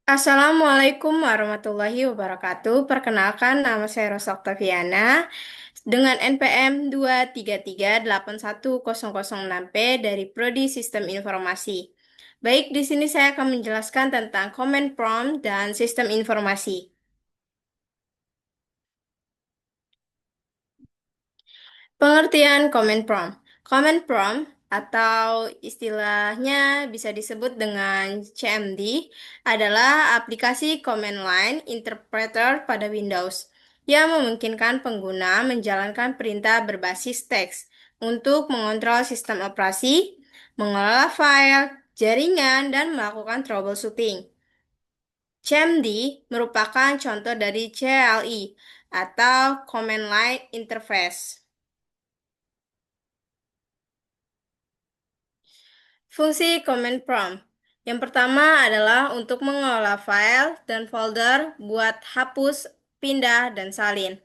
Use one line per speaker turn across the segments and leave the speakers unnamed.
Assalamualaikum warahmatullahi wabarakatuh. Perkenalkan, nama saya Rosa Oktaviana dengan NPM 233810006P dari Prodi Sistem Informasi. Baik, di sini saya akan menjelaskan tentang Command Prompt dan Sistem Informasi. Pengertian Command Prompt. Command Prompt atau istilahnya bisa disebut dengan CMD adalah aplikasi command line interpreter pada Windows yang memungkinkan pengguna menjalankan perintah berbasis teks untuk mengontrol sistem operasi, mengelola file, jaringan, dan melakukan troubleshooting. CMD merupakan contoh dari CLI atau Command Line Interface. Fungsi command prompt. Yang pertama adalah untuk mengelola file dan folder buat hapus, pindah, dan salin.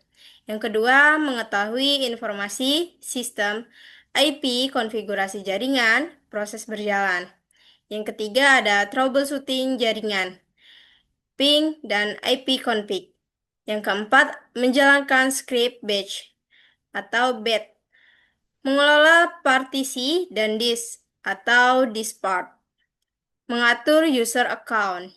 Yang kedua, mengetahui informasi sistem, IP, konfigurasi jaringan, proses berjalan. Yang ketiga ada troubleshooting jaringan, ping, dan IP config. Yang keempat, menjalankan script batch atau batch, mengelola partisi dan disk atau disk part. Mengatur user account.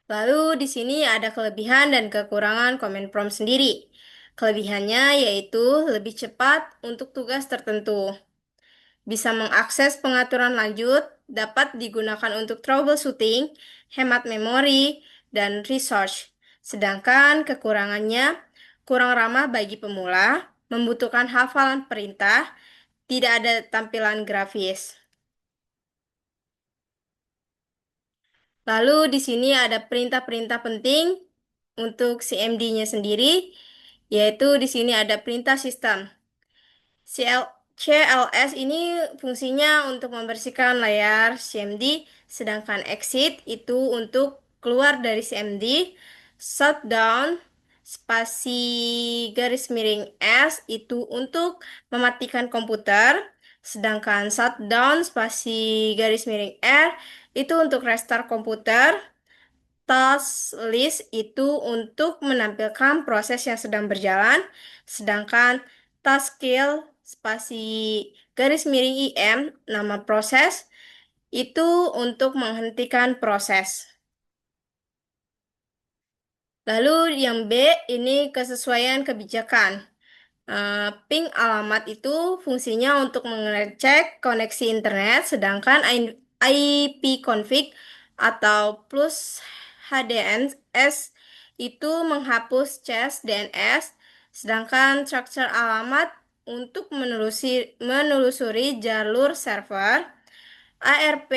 Lalu di sini ada kelebihan dan kekurangan command prompt sendiri. Kelebihannya yaitu lebih cepat untuk tugas tertentu. Bisa mengakses pengaturan lanjut, dapat digunakan untuk troubleshooting, hemat memori, dan research. Sedangkan kekurangannya kurang ramah bagi pemula, membutuhkan hafalan perintah, tidak ada tampilan grafis. Lalu di sini ada perintah-perintah penting untuk CMD-nya sendiri, yaitu di sini ada perintah sistem. CLS ini fungsinya untuk membersihkan layar CMD, sedangkan exit itu untuk keluar dari CMD, shutdown spasi garis miring S itu untuk mematikan komputer, sedangkan shutdown spasi garis miring R itu untuk restart komputer. Task list itu untuk menampilkan proses yang sedang berjalan, sedangkan task kill spasi garis miring IM nama proses itu untuk menghentikan proses. Lalu yang B ini kesesuaian kebijakan. Ping alamat itu fungsinya untuk mengecek koneksi internet, sedangkan IP config atau plus HDNS itu menghapus cache DNS, sedangkan structure alamat untuk menelusuri jalur server. ARP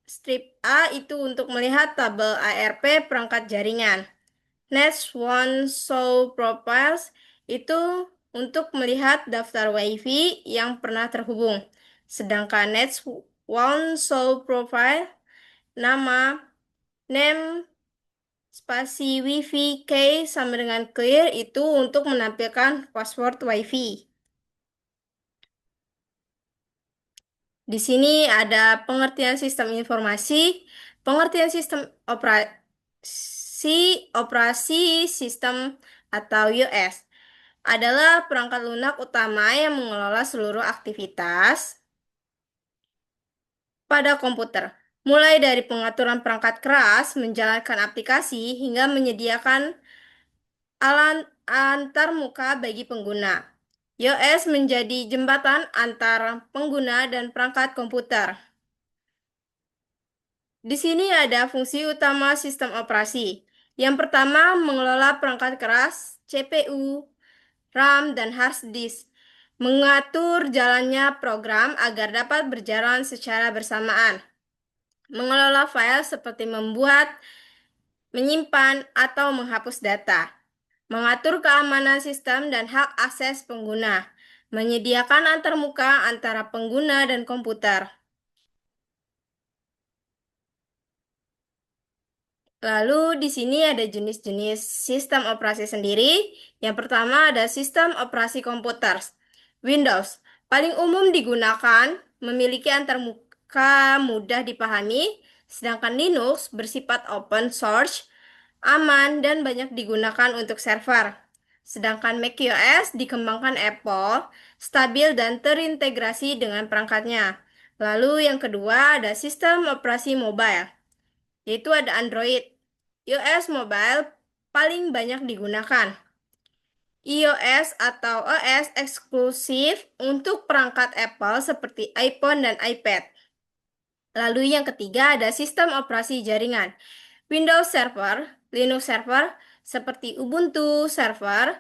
strip A itu untuk melihat tabel ARP perangkat jaringan. Next one show profiles itu untuk melihat daftar WiFi yang pernah terhubung. Sedangkan next one show profile nama, name, spasi WiFi key sama dengan clear itu untuk menampilkan password WiFi. Di sini ada pengertian sistem informasi, pengertian sistem operasi sistem atau US adalah perangkat lunak utama yang mengelola seluruh aktivitas pada komputer, mulai dari pengaturan perangkat keras, menjalankan aplikasi, hingga menyediakan alat antarmuka bagi pengguna. iOS menjadi jembatan antara pengguna dan perangkat komputer. Di sini ada fungsi utama sistem operasi. Yang pertama, mengelola perangkat keras, CPU, RAM, dan hard disk. Mengatur jalannya program agar dapat berjalan secara bersamaan. Mengelola file seperti membuat, menyimpan, atau menghapus data. Mengatur keamanan sistem dan hak akses pengguna. Menyediakan antarmuka antara pengguna dan komputer. Lalu di sini ada jenis-jenis sistem operasi sendiri. Yang pertama ada sistem operasi komputer. Windows paling umum digunakan memiliki antarmuka mudah dipahami, sedangkan Linux bersifat open source, aman, dan banyak digunakan untuk server. Sedangkan macOS dikembangkan Apple, stabil dan terintegrasi dengan perangkatnya. Lalu yang kedua ada sistem operasi mobile, yaitu ada Android. iOS mobile paling banyak digunakan. iOS atau OS eksklusif untuk perangkat Apple seperti iPhone dan iPad. Lalu yang ketiga ada sistem operasi jaringan. Windows Server, Linux Server, seperti Ubuntu Server,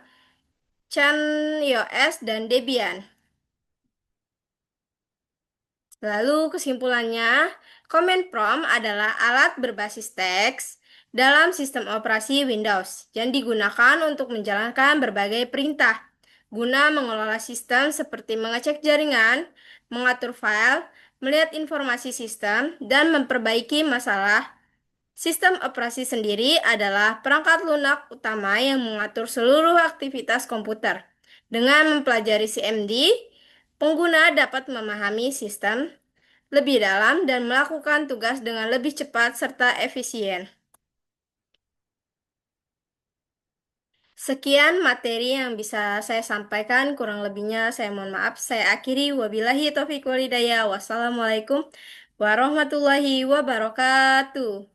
CentOS, dan Debian. Lalu kesimpulannya, Command Prompt adalah alat berbasis teks dalam sistem operasi Windows yang digunakan untuk menjalankan berbagai perintah guna mengelola sistem seperti mengecek jaringan, mengatur file, melihat informasi sistem, dan memperbaiki masalah. Sistem operasi sendiri adalah perangkat lunak utama yang mengatur seluruh aktivitas komputer. Dengan mempelajari CMD, pengguna dapat memahami sistem lebih dalam dan melakukan tugas dengan lebih cepat serta efisien. Sekian materi yang bisa saya sampaikan, kurang lebihnya saya mohon maaf. Saya akhiri, wabillahi taufiq walhidayah. Wassalamualaikum warahmatullahi wabarakatuh.